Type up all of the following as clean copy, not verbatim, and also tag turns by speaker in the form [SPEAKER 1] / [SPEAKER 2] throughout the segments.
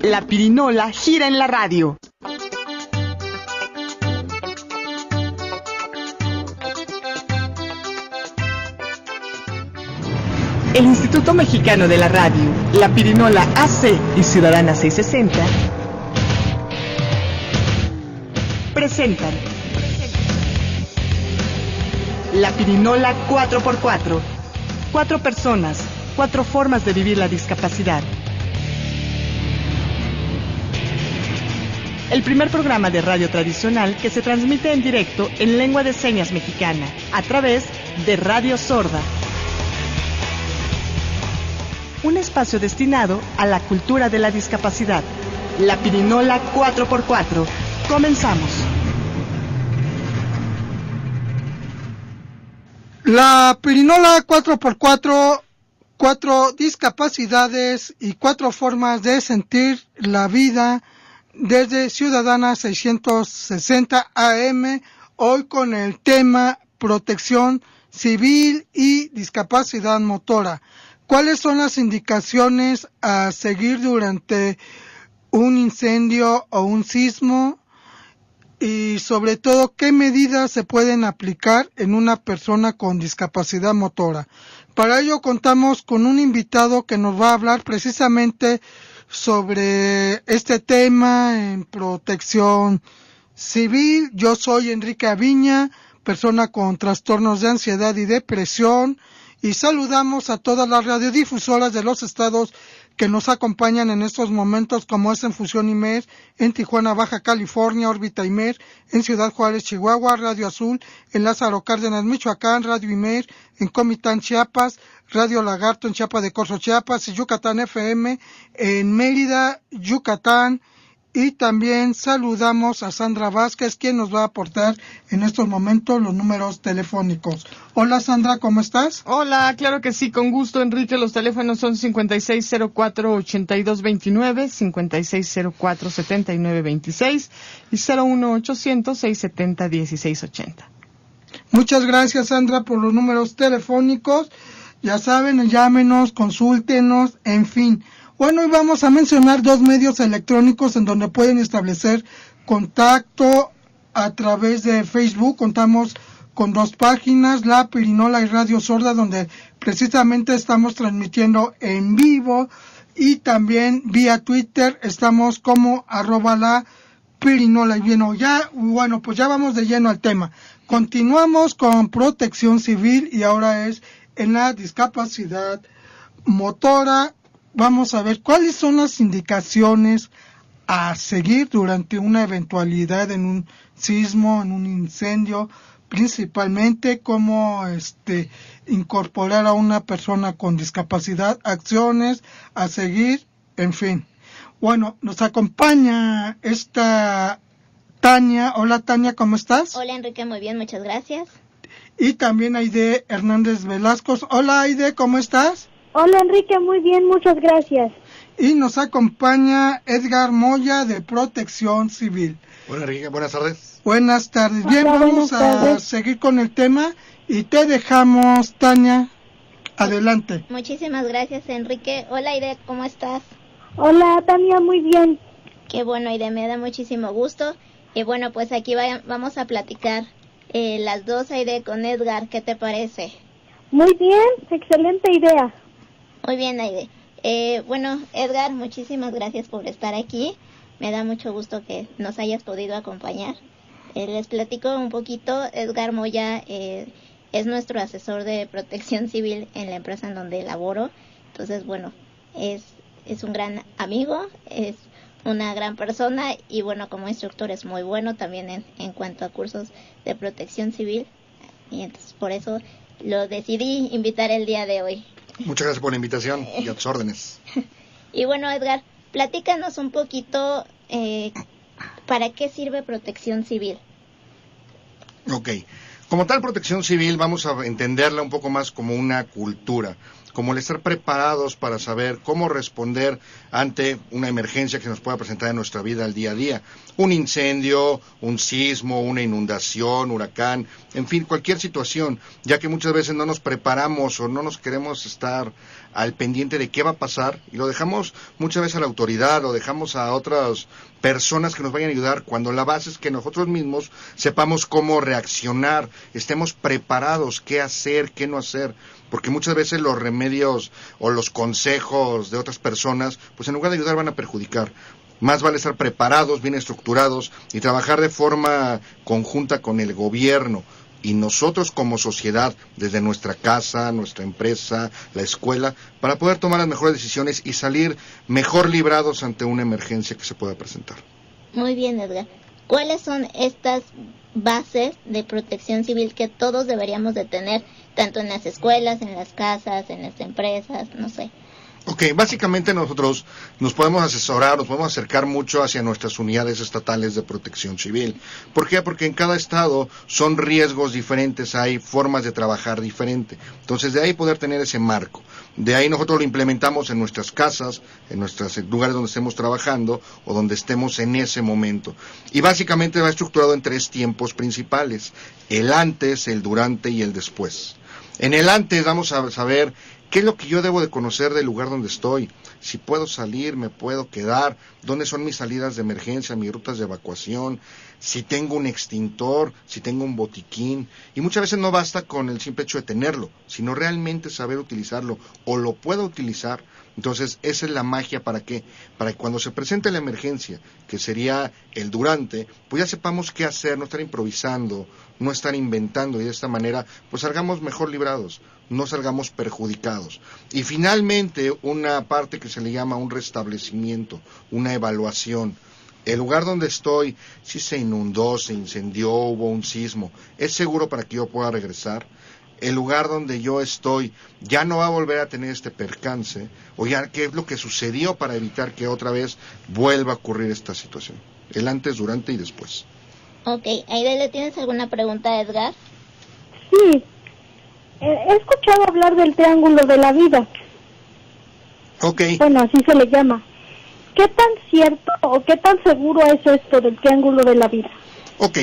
[SPEAKER 1] La pirinola gira en la radio. El Instituto Mexicano de la Radio, la Pirinola AC y Ciudadana 660 presentan La Pirinola 4x4. 4 personas, 4 formas de vivir la discapacidad. El primer programa de radio tradicional que se transmite en directo en lengua de señas mexicana a través de Radio Sorda. Un espacio destinado a la cultura de la discapacidad. La Pirinola 4x4. Comenzamos.
[SPEAKER 2] La Pirinola 4x4, 4 discapacidades y 4 formas de sentir la vida desde Ciudadana 660 AM, hoy con el tema protección civil y discapacidad motora. ¿Cuáles son las indicaciones a seguir durante un incendio o un sismo? Y sobre todo, ¿qué medidas se pueden aplicar en una persona con discapacidad motora? Para ello contamos con un invitado que nos va a hablar precisamente sobre este tema en protección civil. Yo soy Enrique Aviña, persona con trastornos de ansiedad y depresión, y saludamos a todas las radiodifusoras de los estados que nos acompañan en estos momentos, como es en Fusión IMER, en Tijuana, Baja California, Órbita IMER, en Ciudad Juárez, Chihuahua, Radio Azul, en Lázaro Cárdenas, Michoacán, Radio IMER, en Comitán, Chiapas, Radio Lagarto en Chiapa de Corzo, Chiapas, y Yucatán FM, en Mérida, Yucatán. Y también saludamos a Sandra Vázquez, quien nos va a aportar en estos momentos los números telefónicos. Hola Sandra, ¿cómo estás?
[SPEAKER 1] Hola, claro que sí, con gusto Enrique. Los teléfonos son 5604-8229, 5604-7926 y 01800-670-1680.
[SPEAKER 2] Muchas gracias Sandra por los números telefónicos. Ya saben, llámenos, consúltenos, en fin. Bueno, hoy vamos a mencionar 2 medios electrónicos en donde pueden establecer contacto a través de Facebook. Contamos con 2 páginas, La Pirinola y Radio Sorda, donde precisamente estamos transmitiendo en vivo, y también vía Twitter estamos como @la Pirinola. Y bueno, pues ya vamos de lleno al tema. Continuamos con protección civil y ahora es en la discapacidad motora. Vamos a ver cuáles son las indicaciones a seguir durante una eventualidad en un sismo, en un incendio, principalmente cómo incorporar a una persona con discapacidad, acciones a seguir, en fin. Bueno, nos acompaña esta Tania. Hola Tania, ¿cómo estás?
[SPEAKER 3] Hola Enrique, muy bien, muchas gracias.
[SPEAKER 2] Y también Aide Hernández Velasco. Hola Aide, ¿cómo estás?
[SPEAKER 4] Hola Enrique, muy bien, muchas gracias.
[SPEAKER 2] Y nos acompaña Edgar Moya de Protección Civil.
[SPEAKER 5] Hola Enrique, buenas tardes.
[SPEAKER 2] Buenas tardes.
[SPEAKER 4] Hola,
[SPEAKER 2] bien, vamos
[SPEAKER 4] buenas tardes.
[SPEAKER 2] a seguir con el tema y te dejamos, Tania, adelante.
[SPEAKER 3] Muchísimas gracias Enrique. Hola Aide, ¿cómo estás?
[SPEAKER 4] Hola Tania, muy bien.
[SPEAKER 3] Qué bueno Aide, me da muchísimo gusto. Y bueno, pues aquí vamos a platicar las dos Aide con Edgar, ¿qué te parece?
[SPEAKER 4] Muy bien, excelente idea.
[SPEAKER 3] Muy bien Aide. Bueno Edgar, muchísimas gracias por estar aquí. Me da mucho gusto que nos hayas podido acompañar. Les platico un poquito. Edgar Moya es nuestro asesor de protección civil en la empresa en donde laboro. Entonces, bueno, es un gran amigo, es una gran persona y bueno, como instructor es muy bueno también en cuanto a cursos de protección civil. Y entonces por eso lo decidí invitar el día de hoy.
[SPEAKER 5] Muchas gracias por la invitación y a tus órdenes.
[SPEAKER 3] Y bueno, Edgar, platícanos un poquito ¿para qué sirve protección civil?
[SPEAKER 5] Ok. Como tal, protección civil vamos a entenderla un poco más como una cultura. como el estar preparados para saber cómo responder ante una emergencia que nos pueda presentar en nuestra vida al día a día. Un incendio, un sismo, una inundación, huracán, en fin, cualquier situación, ya que muchas veces no nos preparamos o no nos queremos estar al pendiente de qué va a pasar y lo dejamos muchas veces a la autoridad, lo dejamos a otras personas que nos vayan a ayudar, cuando la base es que nosotros mismos sepamos cómo reaccionar, estemos preparados, qué hacer, qué no hacer, porque muchas veces los remedios o los consejos de otras personas, pues en lugar de ayudar van a perjudicar. Más vale estar preparados, bien estructurados y trabajar de forma conjunta con el gobierno y nosotros como sociedad, desde nuestra casa, nuestra empresa, la escuela, para poder tomar las mejores decisiones y salir mejor librados ante una emergencia que se pueda presentar.
[SPEAKER 3] Muy bien, Edgar. ¿Cuáles son estas bases de protección civil que todos deberíamos de tener, tanto en las escuelas, en las casas, en las empresas, no sé?
[SPEAKER 5] Ok, básicamente nosotros nos podemos asesorar, nos podemos acercar mucho hacia nuestras unidades estatales de protección civil. ¿Por qué? Porque en cada estado son riesgos diferentes, hay formas de trabajar diferente. Entonces, de ahí poder tener ese marco. De ahí nosotros lo implementamos en nuestras casas, en nuestros lugares donde estemos trabajando o donde estemos en ese momento. Y básicamente va estructurado en 3 tiempos principales: el antes, el durante y el después. En el antes vamos a saber ¿qué es lo que yo debo de conocer del lugar donde estoy? Si puedo salir, me puedo quedar, dónde son mis salidas de emergencia, mis rutas de evacuación, si tengo un extintor, si tengo un botiquín. Y muchas veces no basta con el simple hecho de tenerlo, sino realmente saber utilizarlo o lo puedo utilizar. Entonces, esa es la magia. ¿Para qué? Para que cuando se presente la emergencia, que sería el durante, pues ya sepamos qué hacer, no estar improvisando, no estar inventando, y de esta manera pues salgamos mejor librados, no salgamos perjudicados. Y finalmente, una parte que se le llama un restablecimiento, una evaluación. El lugar donde estoy, si se inundó, se incendió, hubo un sismo, ¿es seguro para que yo pueda regresar? El lugar donde yo estoy ya no va a volver a tener este percance, o ya qué es lo que sucedió para evitar que otra vez vuelva a ocurrir esta situación. El antes, durante y después.
[SPEAKER 3] Ok, Aide, ¿le tienes alguna pregunta a Edgar?
[SPEAKER 4] Sí, he escuchado hablar del triángulo de la vida.
[SPEAKER 5] Ok.
[SPEAKER 4] Bueno, así se le llama. ¿Qué tan cierto o qué tan seguro es esto del triángulo de la vida?
[SPEAKER 5] Ok,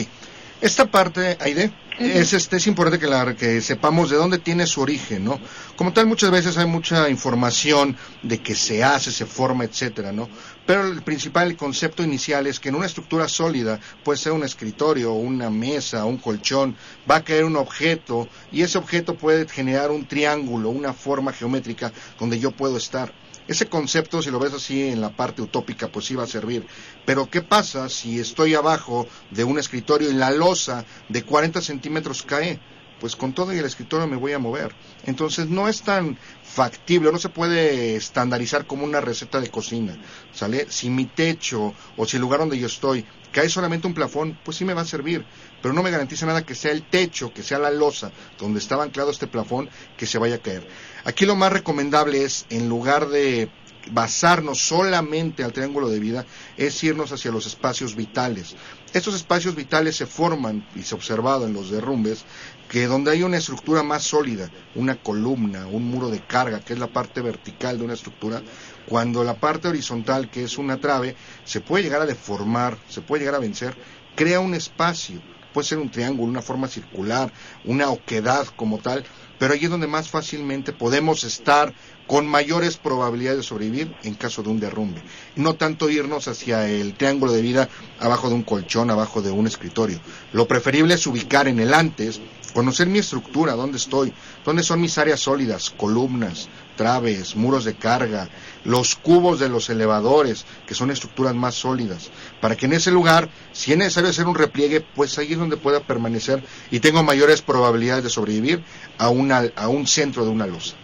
[SPEAKER 5] esta parte, Aide, es importante que sepamos de dónde tiene su origen, ¿no? Como tal, muchas veces hay mucha información de que se hace, se forma, etcétera, ¿no? Pero el concepto inicial es que en una estructura sólida, puede ser un escritorio, una mesa, un colchón, va a caer un objeto, y ese objeto puede generar un triángulo, una forma geométrica donde yo puedo estar. Ese concepto, si lo ves así en la parte utópica, pues sí va a servir. Pero ¿qué pasa si estoy abajo de un escritorio y la losa de 40 centímetros cae? Pues con todo y el escritorio me voy a mover. Entonces no es tan factible, no se puede estandarizar como una receta de cocina, ¿sale? Si mi techo o si el lugar donde yo estoy cae solamente un plafón, pues sí me va a servir, pero no me garantiza nada que sea el techo, que sea la losa donde estaba anclado este plafón, que se vaya a caer. Aquí lo más recomendable es, en lugar de basarnos solamente al triángulo de vida, es irnos hacia los espacios vitales. Estos espacios vitales se forman, y se ha observado en los derrumbes, que donde hay una estructura más sólida, una columna, un muro de carga, que es la parte vertical de una estructura, cuando la parte horizontal, que es una trave, se puede llegar a deformar, se puede llegar a vencer, crea un espacio, puede ser un triángulo, una forma circular, una oquedad como tal, pero allí es donde más fácilmente podemos estar con mayores probabilidades de sobrevivir en caso de un derrumbe. No tanto irnos hacia el triángulo de vida abajo de un colchón, abajo de un escritorio. Lo preferible es ubicar en el antes, conocer mi estructura, dónde estoy, dónde son mis áreas sólidas, columnas, traves, muros de carga, los cubos de los elevadores, que son estructuras más sólidas, para que en ese lugar, si es necesario hacer un repliegue, pues ahí es donde pueda permanecer y tengo mayores probabilidades de sobrevivir a un centro de una losa.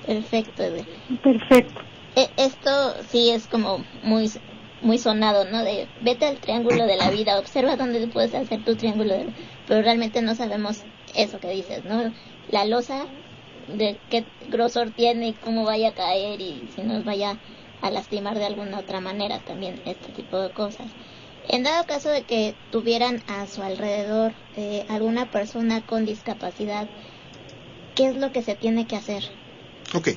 [SPEAKER 3] Perfecto.
[SPEAKER 4] Perfecto.
[SPEAKER 3] Esto sí es como muy sonado, ¿no? De vete al triángulo de la vida, observa dónde puedes hacer tu triángulo de... Pero realmente no sabemos eso que dices, ¿no? La losa, de qué grosor tiene y cómo vaya a caer y si nos vaya a lastimar de alguna otra manera también, este tipo de cosas. En dado caso de que tuvieran a su alrededor alguna persona con discapacidad, ¿qué es lo que se tiene que hacer?
[SPEAKER 5] Ok,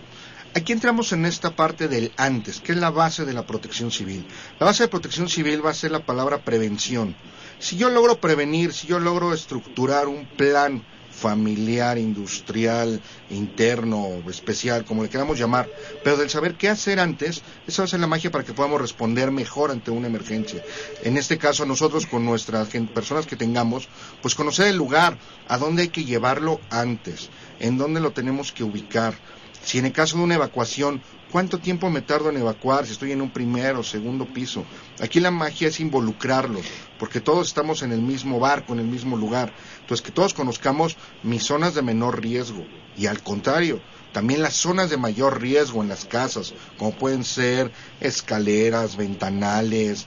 [SPEAKER 5] aquí entramos en esta parte del antes, que es la base de la protección civil. La base de protección civil va a ser la palabra prevención. Si yo logro prevenir, si yo logro estructurar un plan familiar, industrial, interno, especial, como le queramos llamar, pero del saber qué hacer antes, esa va a ser la magia para que podamos responder mejor ante una emergencia. En este caso, nosotros con nuestras personas que tengamos, pues conocer el lugar, a dónde hay que llevarlo antes, en dónde lo tenemos que ubicar. Si en el caso de una evacuación, ¿cuánto tiempo me tardo en evacuar? Si estoy en un primer o segundo piso. Aquí la magia es involucrarlos, porque todos estamos en el mismo barco, en el mismo lugar. Entonces, que todos conozcamos mis zonas de menor riesgo. Y al contrario, también las zonas de mayor riesgo en las casas, como pueden ser escaleras, ventanales,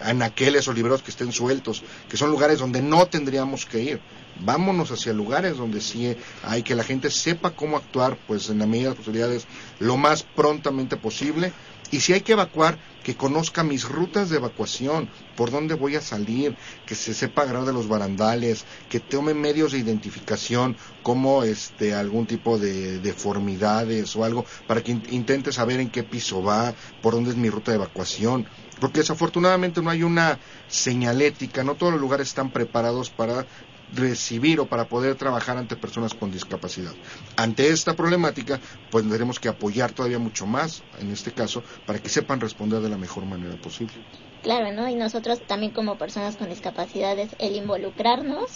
[SPEAKER 5] anaqueles o libreros que estén sueltos, que son lugares donde no tendríamos que ir. Vámonos hacia lugares donde sí hay que la gente sepa cómo actuar, pues en la medida de las posibilidades, lo más prontamente posible. Y si hay que evacuar, que conozca mis rutas de evacuación, por dónde voy a salir, que se sepa agarrar de los barandales, que tome medios de identificación, como algún tipo de deformidades o algo, para que intente saber en qué piso va, por dónde es mi ruta de evacuación. Porque desafortunadamente no hay una señalética, no todos los lugares están preparados para recibir o para poder trabajar ante personas con discapacidad. Ante esta problemática, pues tendremos que apoyar todavía mucho más, en este caso, para que sepan responder de la mejor manera posible.
[SPEAKER 3] Claro, ¿no? Y nosotros también como personas con discapacidades, el involucrarnos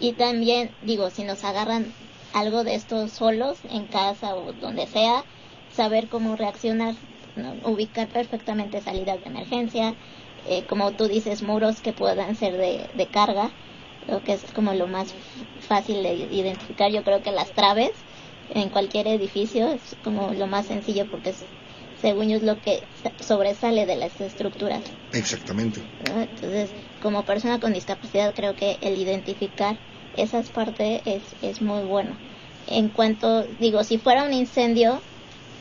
[SPEAKER 3] y también, digo, si nos agarran algo de esto solos, en casa o donde sea, saber cómo reaccionar, ¿no? Ubicar perfectamente salidas de emergencia, como tú dices, muros que puedan ser de carga, lo que es como lo más fácil de identificar. Yo creo que las traves en cualquier edificio es como lo más sencillo, porque según yo es lo que sobresale de las estructuras.
[SPEAKER 5] Exactamente.
[SPEAKER 3] ¿No? Entonces, como persona con discapacidad, creo que el identificar esas partes es muy bueno. En cuanto, digo, si fuera un incendio,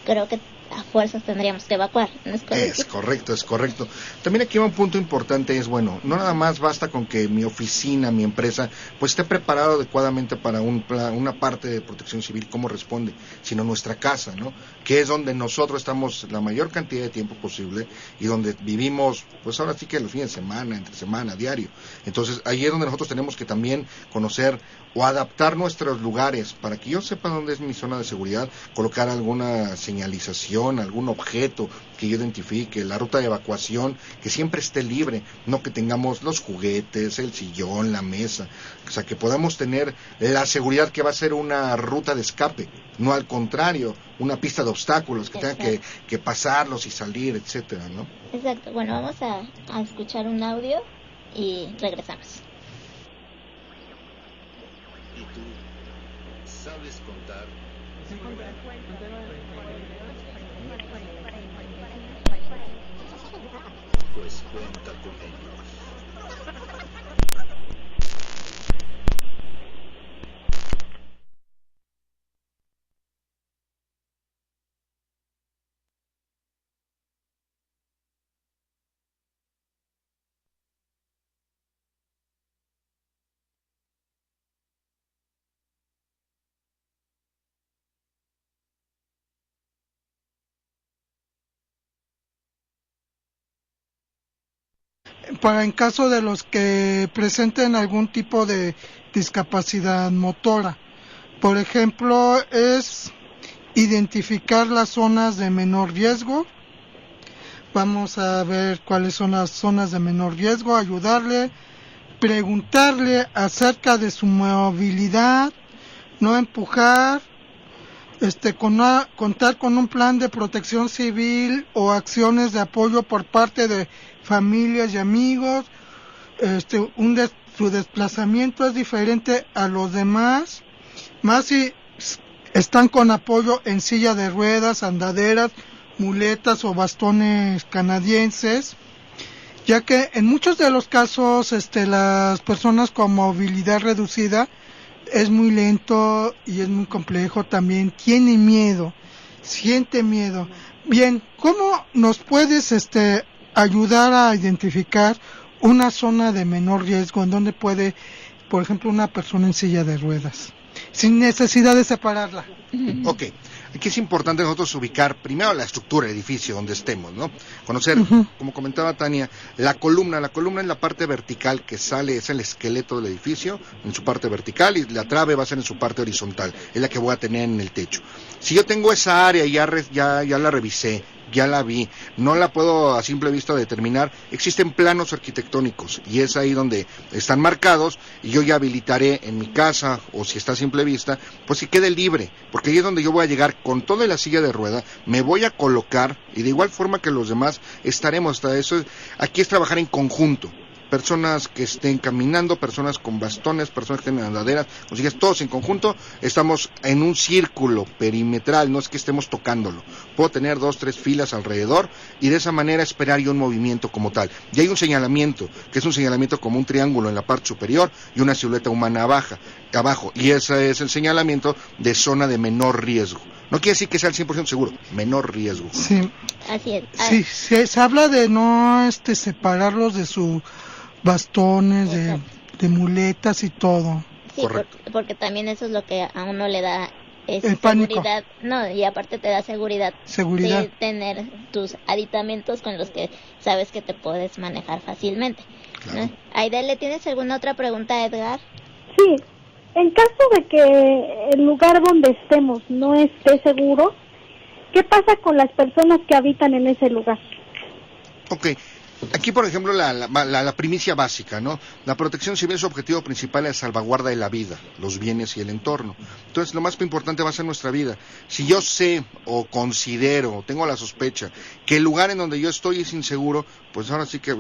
[SPEAKER 3] creo que a fuerzas tendríamos que evacuar, ¿no es correcto?
[SPEAKER 5] Es correcto. También aquí va un punto importante, es bueno, no nada más basta con que mi oficina, mi empresa, pues esté preparado adecuadamente para una parte de protección civil, cómo responde, sino nuestra casa, ¿no? Que es donde nosotros estamos la mayor cantidad de tiempo posible y donde vivimos, pues ahora sí que los fines de semana, entre semana, diario. Entonces, ahí es donde nosotros tenemos que también conocer o adaptar nuestros lugares para que yo sepa dónde es mi zona de seguridad, colocar alguna señalización, algún objeto que yo identifique, la ruta de evacuación, que siempre esté libre, no que tengamos los juguetes, el sillón, la mesa, o sea, que podamos tener la seguridad que va a ser una ruta de escape, no al contrario, una pista de obstáculos, que tenga que pasarlos y salir, etcétera, ¿no?
[SPEAKER 3] Exacto. Bueno, vamos a escuchar un audio y regresamos.
[SPEAKER 6] ¿Y tú sabes contar? Pues cuenta con ellos.
[SPEAKER 2] Para en caso de los que presenten algún tipo de discapacidad motora. Por ejemplo, es identificar las zonas de menor riesgo. Vamos a ver cuáles son las zonas de menor riesgo, ayudarle, preguntarle acerca de su movilidad, no empujar, contar con un plan de protección civil o acciones de apoyo por parte de familias y amigos. Su desplazamiento es diferente a los demás, más si están con apoyo en silla de ruedas, andaderas, muletas o bastones canadienses, ya que en muchos de los casos las personas con movilidad reducida es muy lento y es muy complejo, también tiene miedo, siente miedo. Bien, ¿cómo nos puedes ayudar a identificar una zona de menor riesgo en donde puede, por ejemplo, una persona en silla de ruedas, sin necesidad de separarla?
[SPEAKER 5] Ok, aquí es importante nosotros ubicar primero la estructura del edificio donde estemos, ¿no? Conocer, como comentaba Tania, la columna es la parte vertical que sale, es el esqueleto del edificio en su parte vertical, y la trave va a ser en su parte horizontal, es la que voy a tener en el techo. Si yo tengo esa área y ya la revisé, ya la vi, no la puedo a simple vista determinar, existen planos arquitectónicos y es ahí donde están marcados y yo ya habilitaré en mi casa, o si está a simple vista, pues que quede libre, porque ahí es donde yo voy a llegar con toda la silla de rueda, me voy a colocar y de igual forma que los demás estaremos. Hasta eso, aquí es trabajar en conjunto. Personas que estén caminando, personas con bastones, personas que estén en andaderas, con sillas, todos en conjunto, estamos en un círculo perimetral, no es que estemos tocándolo. Puedo tener 2, 3 filas alrededor y de esa manera esperar yo un movimiento como tal. Y hay un señalamiento, que es un señalamiento como un triángulo en la parte superior y una silueta humana abajo, y ese es el señalamiento de zona de menor riesgo. No quiere decir que sea el 100% seguro, menor riesgo.
[SPEAKER 2] Sí.
[SPEAKER 3] Así es.
[SPEAKER 2] Sí, se habla de no separarlos de sus bastones, de muletas y todo.
[SPEAKER 3] Sí,
[SPEAKER 5] Correcto.
[SPEAKER 3] porque también eso es lo que a uno le da
[SPEAKER 2] El pánico.
[SPEAKER 3] seguridad. No, y aparte te da seguridad de tener tus aditamentos con los que sabes que te puedes manejar fácilmente.
[SPEAKER 5] Claro.
[SPEAKER 3] ¿No? Aide, ¿le tienes alguna otra pregunta a Edgar?
[SPEAKER 4] Sí, en caso de que el lugar donde estemos no esté seguro, ¿qué pasa con las personas que habitan en ese lugar?
[SPEAKER 5] Ok, aquí por ejemplo la primicia básica, ¿no? La protección civil, su objetivo principal es salvaguarda de la vida, los bienes y el entorno. Entonces lo más importante va a ser nuestra vida. Si yo sé o considero, o tengo la sospecha, que el lugar en donde yo estoy es inseguro, pues ahora sí que,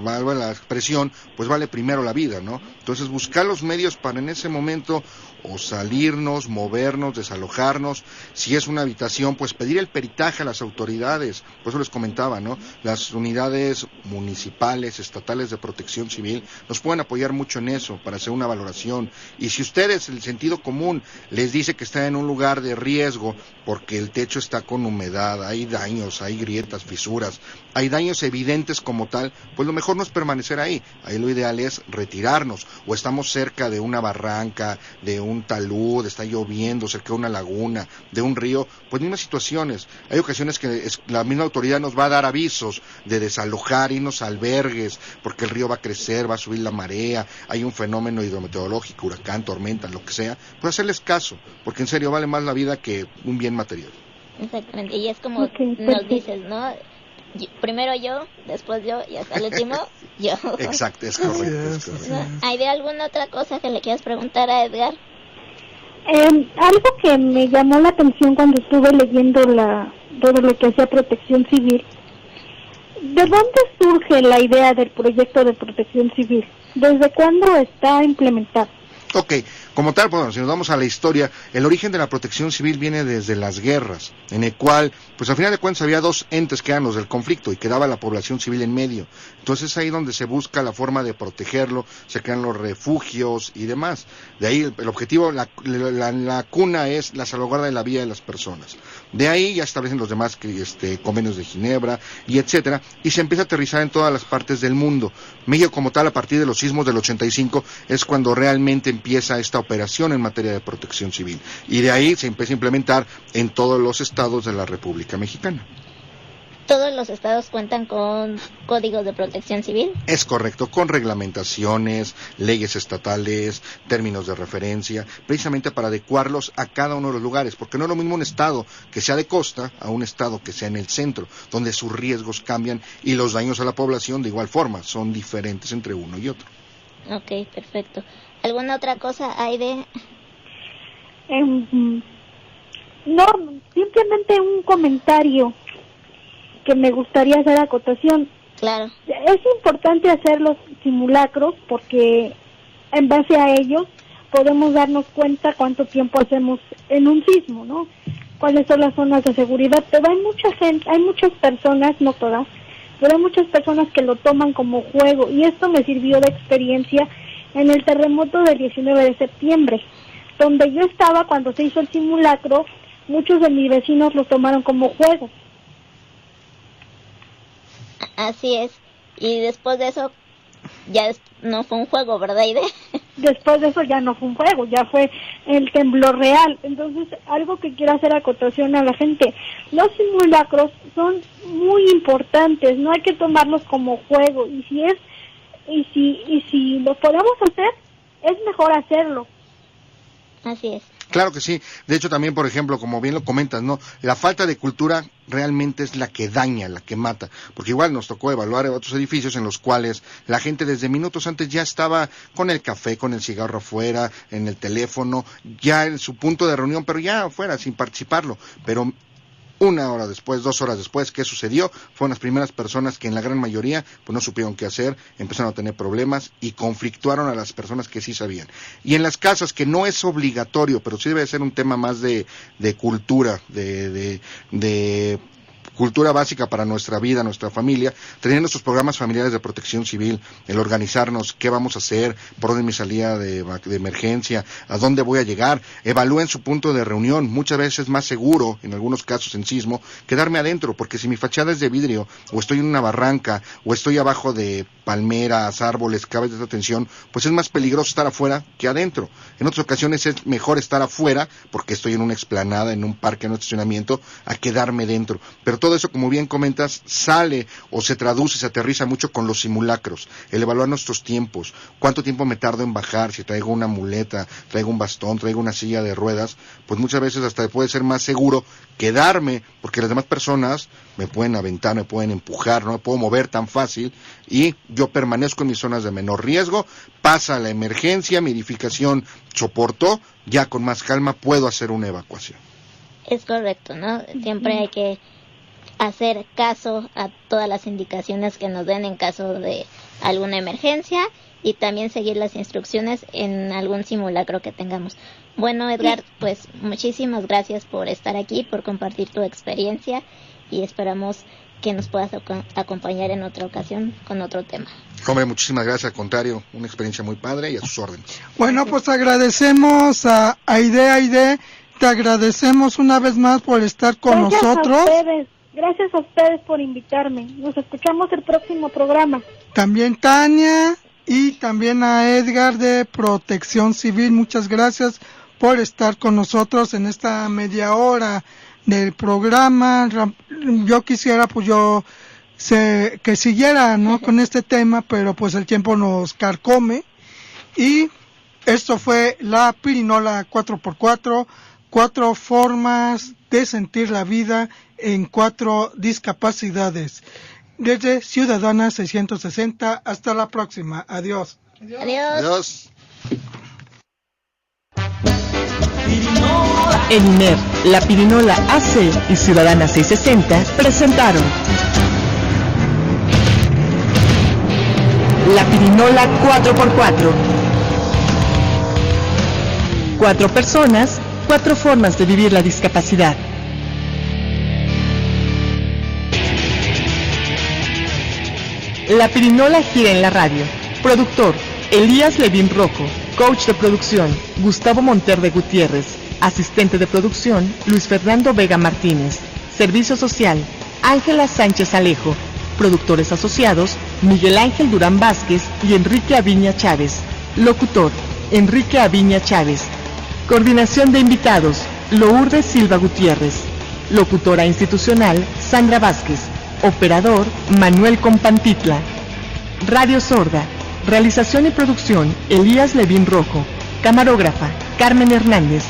[SPEAKER 5] valga la expresión, pues vale primero la vida, ¿no? Entonces buscar los medios para en ese momento o salirnos, movernos, desalojarnos. Si es una habitación, pues pedir el peritaje a las autoridades. Por eso les comentaba, ¿no? Las unidades municipales, estatales de protección civil nos pueden apoyar mucho en eso para hacer una valoración. Y si ustedes, el sentido común, les dice que está en un lugar de riesgo porque el techo está con humedad, hay daños, hay grietas, fisuras, hay daños evidentes como tal, pues lo mejor no es permanecer ahí. Ahí lo ideal es retirarnos, o estamos cerca de una barranca, de un talud, está lloviendo, cerca de una laguna, de un río, pues mismas situaciones. Hay ocasiones que la misma autoridad nos va a dar avisos de desalojar, irnos a albergues, porque el río va a crecer, va a subir la marea, hay un fenómeno hidrometeorológico, huracán, tormenta, lo que sea, pues hacerles caso, porque en serio vale más la vida que un bien material.
[SPEAKER 3] Exactamente, y es como nos dices, ¿no? Primero yo, después yo, y hasta el último yo.
[SPEAKER 5] Exacto, es correcto.
[SPEAKER 3] ¿No? ¿Hay de alguna otra cosa que le quieras preguntar a Edgar?
[SPEAKER 4] Algo que me llamó la atención cuando estuve leyendo todo lo que hacía Protección Civil, ¿de dónde surge la idea del proyecto de Protección Civil? ¿Desde cuándo está implementado?
[SPEAKER 5] Ok, como tal, bueno, si nos vamos a la historia, el origen de la protección civil viene desde las guerras, en el cual, pues al final de cuentas había dos entes que eran los del conflicto y quedaba la población civil en medio. Entonces es ahí donde se busca la forma de protegerlo, se crean los refugios y demás. De ahí el objetivo, la cuna es la salvaguarda de la vida de las personas. De ahí ya establecen los demás convenios de Ginebra y etcétera, y se empieza a aterrizar en todas las partes del mundo. México como tal, a partir de los sismos del 85, es cuando realmente empieza esta operación en materia de protección civil. Y de ahí se empieza a implementar en todos los estados de la República Mexicana.
[SPEAKER 3] ¿Todos los estados cuentan con códigos de protección civil?
[SPEAKER 5] Es correcto, con reglamentaciones, leyes estatales, términos de referencia, precisamente para adecuarlos a cada uno de los lugares, porque no es lo mismo un estado que sea de costa a un estado que sea en el centro, donde sus riesgos cambian y los daños a la población de igual forma, son diferentes entre uno y otro.
[SPEAKER 3] Ok, perfecto. ¿Alguna otra cosa, Aide?
[SPEAKER 4] No, simplemente un comentario que me gustaría hacer acotación.
[SPEAKER 3] Claro.
[SPEAKER 4] Es importante hacer los simulacros porque en base a ellos podemos darnos cuenta cuánto tiempo hacemos en un sismo, ¿no? Cuáles son las zonas de seguridad. Pero hay mucha gente, hay muchas personas, no todas, pero hay muchas personas que lo toman como juego y esto me sirvió de experiencia en el terremoto del 19 de septiembre, donde yo estaba cuando se hizo el simulacro. Muchos de mis vecinos lo tomaron como juego.
[SPEAKER 3] Así es. Y después de eso, ya no fue un juego, ¿verdad, Aide?
[SPEAKER 4] después de eso ya no fue un juego, ya fue el temblor real. Entonces, algo que quiero hacer acotación a la gente, los simulacros son muy importantes, no hay que tomarlos como juego, y si lo podemos hacer, es mejor hacerlo.
[SPEAKER 3] Así es.
[SPEAKER 5] Claro que sí. De hecho, también, por ejemplo, como bien lo comentas, ¿no? La falta de cultura realmente es la que daña, la que mata. Porque igual nos tocó evaluar otros edificios en los cuales la gente desde minutos antes ya estaba con el café, con el cigarro afuera, en el teléfono, ya en su punto de reunión, pero ya afuera, sin participarlo. Pero 1 hora después, 2 horas después, ¿qué sucedió? Fueron las primeras personas que en la gran mayoría pues no supieron qué hacer, empezaron a tener problemas y conflictuaron a las personas que sí sabían. Y en las casas, que no es obligatorio, pero sí debe ser un tema más de cultura, de cultura básica para nuestra vida, nuestra familia, tener nuestros programas familiares de protección civil, el organizarnos, qué vamos a hacer, por dónde es mi salida de emergencia, a dónde voy a llegar, evalúen su punto de reunión. Muchas veces es más seguro, en algunos casos en sismo, quedarme adentro, porque si mi fachada es de vidrio, o estoy en una barranca, o estoy abajo de palmeras, árboles, cabos de atención, pues es más peligroso estar afuera que adentro. En otras ocasiones es mejor estar afuera, porque estoy en una explanada, en un parque, en un estacionamiento, a quedarme dentro. Pero todo eso, como bien comentas, sale o se traduce, se aterriza mucho con los simulacros, el evaluar nuestros tiempos, cuánto tiempo me tardo en bajar, si traigo una muleta, traigo un bastón, traigo una silla de ruedas, pues muchas veces hasta puede ser más seguro quedarme, porque las demás personas me pueden aventar, me pueden empujar, no me puedo mover tan fácil, y yo permanezco en mis zonas de menor riesgo, pasa la emergencia, mi edificación soportó, ya con más calma puedo hacer una evacuación.
[SPEAKER 3] Es correcto, ¿no? Siempre hay que hacer caso a todas las indicaciones que nos den en caso de alguna emergencia, y también seguir las instrucciones en algún simulacro que tengamos. Bueno, Edgar, pues muchísimas gracias por estar aquí, por compartir tu experiencia, y esperamos que nos puedas acompañar en otra ocasión con otro tema.
[SPEAKER 5] Hombre, muchísimas gracias, al contrario, una experiencia muy padre y a sus órdenes.
[SPEAKER 2] Bueno, pues agradecemos a Aide, te agradecemos una vez más por estar con nosotros.
[SPEAKER 4] Gracias a ustedes por invitarme. Nos escuchamos el próximo programa.
[SPEAKER 2] También Tania y también a Edgar de Protección Civil. Muchas gracias por estar con nosotros en esta media hora del programa. Yo quisiera que siguiera, ¿no?, con este tema, pero pues el tiempo nos carcome. Y esto fue la Pirinola 4x4, 4 formas de sentir la vida en 4 discapacidades. Desde Ciudadana 660, hasta la próxima. Adiós.
[SPEAKER 5] Adiós.
[SPEAKER 1] El INER, la Pirinola AC y Ciudadana 660 presentaron la Pirinola 4x4. 4 personas, 4 formas de vivir la discapacidad. La Pirinola gira en la radio. Productor, Elías Levín Rocco. Coach de producción, Gustavo Monterde Gutiérrez. Asistente de producción, Luis Fernando Vega Martínez. Servicio social, Ángela Sánchez Alejo. Productores asociados, Miguel Ángel Durán Vázquez y Enrique Aviña Chávez. Locutor, Enrique Aviña Chávez. Coordinación de invitados, Lourdes Silva Gutiérrez. Locutora institucional, Sandra Vázquez. Operador, Manuel Compantitla. Radio Sorda. Realización y producción, Elías Levín Rojo. Camarógrafa, Carmen Hernández.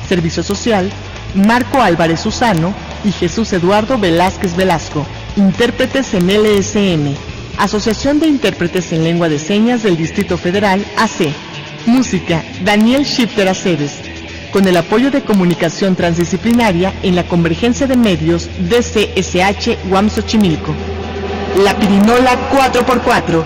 [SPEAKER 1] Servicio social, Marco Álvarez Susano y Jesús Eduardo Velázquez Velasco. Intérpretes en LSM. Asociación de Intérpretes en Lengua de Señas del Distrito Federal, AC. Música, Daniel Shifter Aceves. Con el apoyo de Comunicación Transdisciplinaria en la Convergencia de Medios DCSH UAM Xochimilco. La Pirinola 4x4.